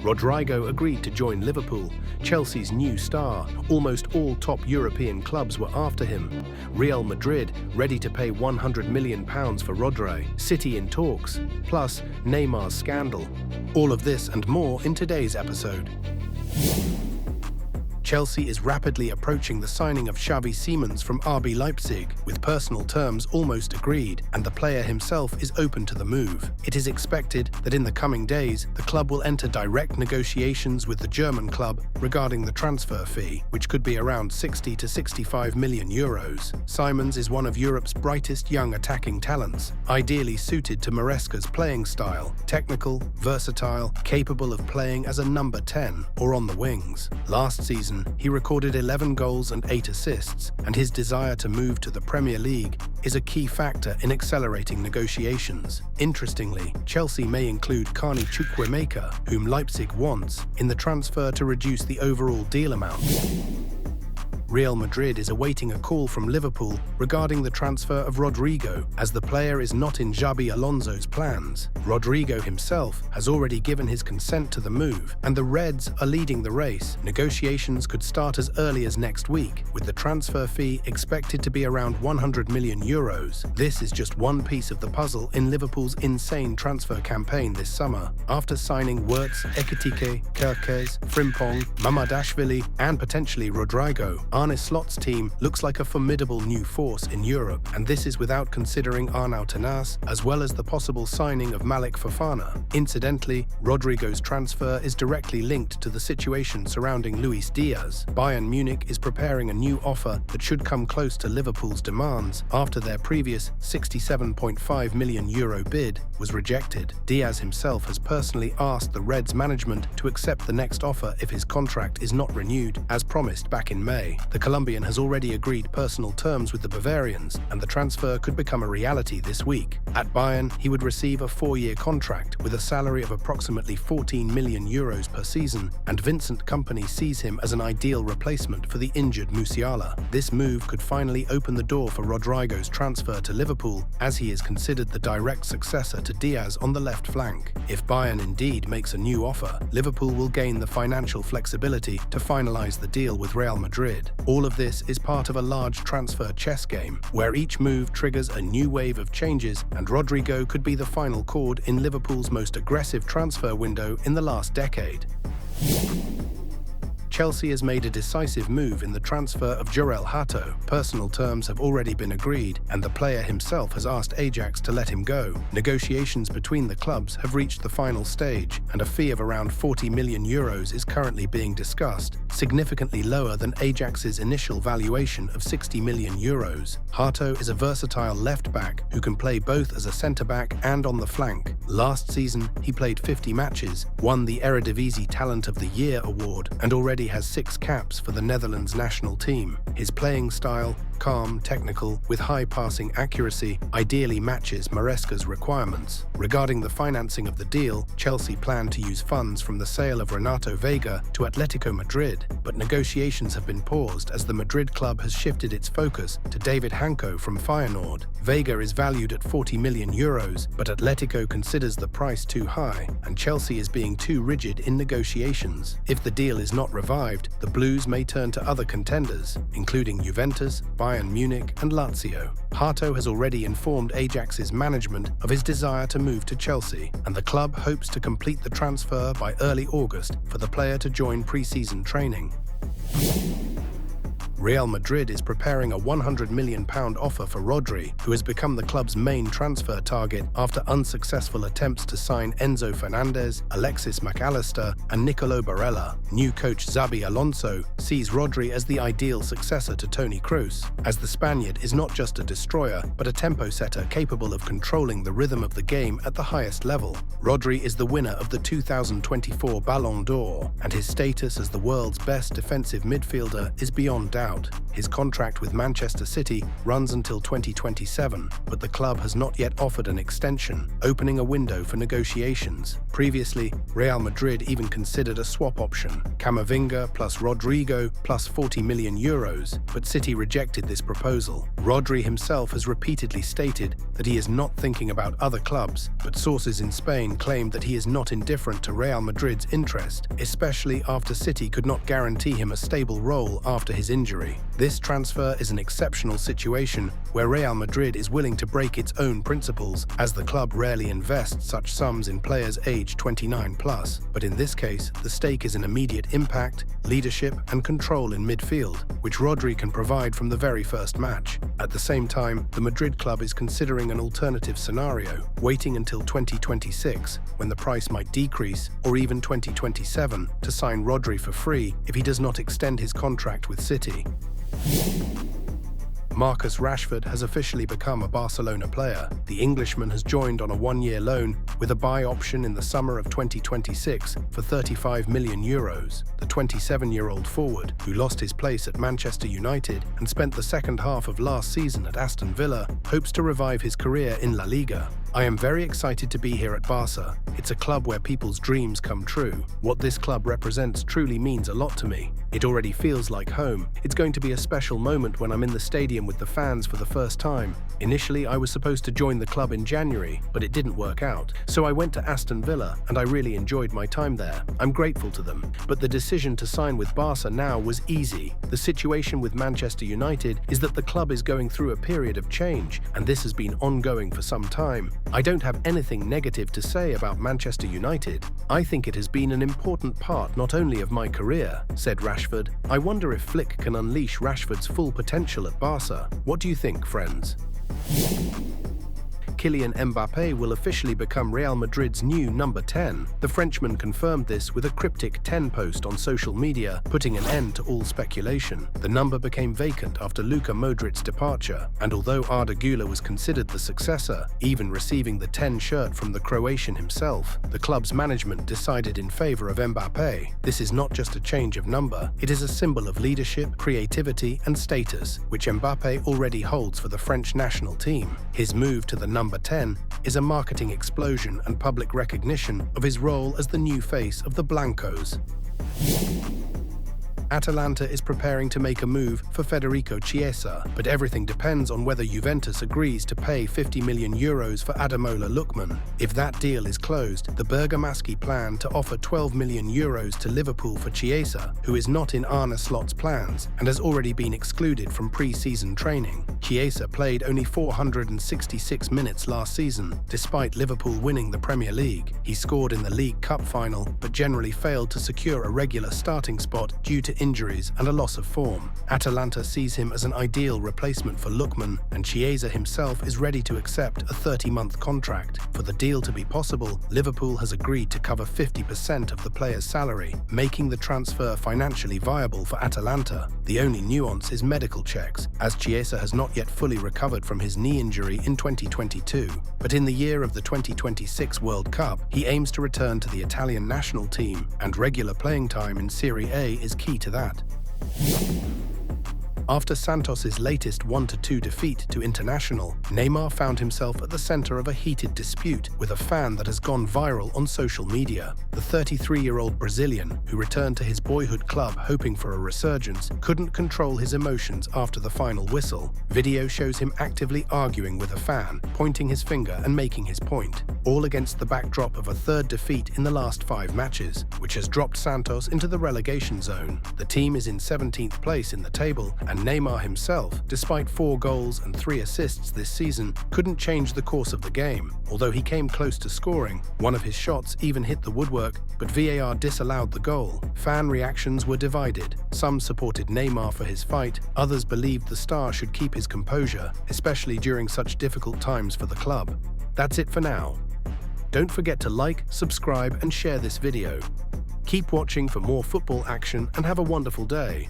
Rodrigo agreed to join Liverpool, Chelsea's new star. Almost all top European clubs were after him. Real Madrid ready to pay £100 million for Rodri, City in talks, plus Neymar's scandal. All of this and more in today's episode. Chelsea is rapidly approaching the signing of Xavi from RB Leipzig, with personal terms almost agreed, and the player himself is open to the move. It is expected that in the coming days, the club will enter direct negotiations with the German club regarding the transfer fee, which could be around 60 to 65 million euros. Simons is one of Europe's brightest young attacking talents, ideally suited to Maresca's playing style, technical, versatile, capable of playing as a number 10 or on the wings. Last season, he recorded 11 goals and 8 assists, and his desire to move to the Premier League is a key factor in accelerating negotiations. Interestingly, Chelsea may include Carney Chukwuemeka, whom Leipzig wants, in the transfer to reduce the overall deal amount. Real Madrid is awaiting a call from Liverpool regarding the transfer of Rodrigo, as the player is not in Xabi Alonso's plans. Rodrigo himself has already given his consent to the move, and the Reds are leading the race. Negotiations could start as early as next week, with the transfer fee expected to be around 100 million euros. This is just one piece of the puzzle in Liverpool's insane transfer campaign this summer. After signing Wirtz, Ekitike, Kerkez, Frimpong, Mamadashvili, and potentially Rodrigo, Arne Slot's team looks like a formidable new force in Europe, and this is without considering Arnau Tenas, as well as the possible signing of Malik Fofana. Incidentally, Rodrigo's transfer is directly linked to the situation surrounding Luis Diaz. Bayern Munich is preparing a new offer that should come close to Liverpool's demands after their previous €67.5 million bid was rejected. Diaz himself has personally asked the Reds management to accept the next offer if his contract is not renewed, as promised back in May. The Colombian has already agreed personal terms with the Bavarians, and the transfer could become a reality this week. At Bayern, he would receive a 4-year contract with a salary of approximately €14 million per season, and Vincent Kompany sees him as an ideal replacement for the injured Musiala. This move could finally open the door for Rodrigo's transfer to Liverpool, as he is considered the direct successor to Diaz on the left flank. If Bayern indeed makes a new offer, Liverpool will gain the financial flexibility to finalize the deal with Real Madrid. All of this is part of a large transfer chess game, where each move triggers a new wave of changes, and Rodrigo could be the final chord in Liverpool's most aggressive transfer window in the last decade. Chelsea has made a decisive move in the transfer of Jorrel Hato. Personal terms have already been agreed, and the player himself has asked Ajax to let him go. Negotiations between the clubs have reached the final stage, and a fee of around €40 million is currently being discussed, significantly lower than Ajax's initial valuation of €60 million. Hato is a versatile left-back who can play both as a centre-back and on the flank. Last season, he played 50 matches, won the Eredivisie Talent of the Year award, and already has 6 caps for the Netherlands national team. His playing style, calm, technical, with high passing accuracy, ideally matches Maresca's requirements. Regarding the financing of the deal, Chelsea planned to use funds from the sale of Renato Vega to Atletico Madrid, but negotiations have been paused as the Madrid club has shifted its focus to David Hanko from Feyenoord. Vega is valued at €40 million, but Atletico considers the price too high, and Chelsea is being too rigid in negotiations. If the deal is not revived, the Blues may turn to other contenders, including Juventus, Bayern Munich, and Lazio. Hato has already informed Ajax's management of his desire to move to Chelsea, and the club hopes to complete the transfer by early August for the player to join pre-season training. Real Madrid is preparing a £100 million offer for Rodri, who has become the club's main transfer target after unsuccessful attempts to sign Enzo Fernandez, Alexis McAllister, and Nicolo Barella. New coach Xabi Alonso sees Rodri as the ideal successor to Toni Kroos, as the Spaniard is not just a destroyer, but a tempo setter capable of controlling the rhythm of the game at the highest level. Rodri is the winner of the 2024 Ballon d'Or, and his status as the world's best defensive midfielder is beyond doubt. out. His contract with Manchester City runs until 2027, but the club has not yet offered an extension, opening a window for negotiations. Previously, Real Madrid even considered a swap option, Camavinga plus Rodrigo plus 40 million euros, but City rejected this proposal. Rodri himself has repeatedly stated that he is not thinking about other clubs, but sources in Spain claim that he is not indifferent to Real Madrid's interest, especially after City could not guarantee him a stable role after his injury. This transfer is an exceptional situation where Real Madrid is willing to break its own principles, as the club rarely invests such sums in players aged 29 plus. But in this case, the stake is in immediate impact, leadership and control in midfield, which Rodri can provide from the very first match. At the same time, the Madrid club is considering an alternative scenario, waiting until 2026, when the price might decrease, or even 2027, to sign Rodri for free if he does not extend his contract with City. Marcus Rashford has officially become a Barcelona player. The Englishman has joined on a one-year loan with a buy option in the summer of 2026 for 35 million euros. The 27-year-old forward, who lost his place at Manchester United and spent the second half of last season at Aston Villa, hopes to revive his career in La Liga. I am very excited to be here at Barca. It's a club where people's dreams come true. What this club represents truly means a lot to me. It already feels like home. It's going to be a special moment when I'm in the stadium with the fans for the first time. Initially, I was supposed to join the club in January, but it didn't work out. So I went to Aston Villa, and I really enjoyed my time there. I'm grateful to them. But the decision to sign with Barca now was easy. The situation with Manchester United is that the club is going through a period of change, and this has been ongoing for some time. I don't have anything negative to say about Manchester United. I think it has been an important part not only of my career, said Rashford. I wonder if Flick can unleash Rashford's full potential at Barca. What do you think, friends? Kylian Mbappé will officially become Real Madrid's new number 10. The Frenchman confirmed this with a cryptic 10 post on social media, putting an end to all speculation. The number became vacant after Luka Modric's departure, and although Arda Güler was considered the successor, even receiving the 10 shirt from the Croatian himself, the club's management decided in favor of Mbappé. This is not just a change of number, it is a symbol of leadership, creativity and status, which Mbappé already holds for the French national team. His move to the number 10 is a marketing explosion and public recognition of his role as the new face of the Blancos. Atalanta is preparing to make a move for Federico Chiesa, but everything depends on whether Juventus agrees to pay 50 million euros for Ademola Lookman. If that deal is closed, the Bergamaschi plan to offer 12 million euros to Liverpool for Chiesa, who is not in Arne Slot's plans and has already been excluded from pre-season training. Chiesa played only 466 minutes last season, despite Liverpool winning the Premier League. He scored in the League Cup final, but generally failed to secure a regular starting spot due to injuries and a loss of form. Atalanta sees him as an ideal replacement for Lookman, and Chiesa himself is ready to accept a 30-month contract. For the deal to be possible, Liverpool has agreed to cover 50% of the player's salary, making the transfer financially viable for Atalanta. The only nuance is medical checks, as Chiesa has not yet fully recovered from his knee injury in 2022. But in the year of the 2026 World Cup, he aims to return to the Italian national team, and regular playing time in Serie A is key to that. After Santos' latest 1-2 defeat to International, Neymar found himself at the center of a heated dispute with a fan that has gone viral on social media. The 33-year-old Brazilian, who returned to his boyhood club hoping for a resurgence, couldn't control his emotions after the final whistle. Video shows him actively arguing with a fan, pointing his finger and making his point, all against the backdrop of a third defeat in the last 5 matches, which has dropped Santos into the relegation zone. The team is in 17th place in the table, and Neymar himself, despite 4 goals and 3 assists this season, couldn't change the course of the game. Although he came close to scoring, one of his shots even hit the woodwork, but VAR disallowed the goal. Fan reactions were divided. Some supported Neymar for his fight, others believed the star should keep his composure, especially during such difficult times for the club. That's it for now. Don't forget to like, subscribe and share this video. Keep watching for more football action and have a wonderful day.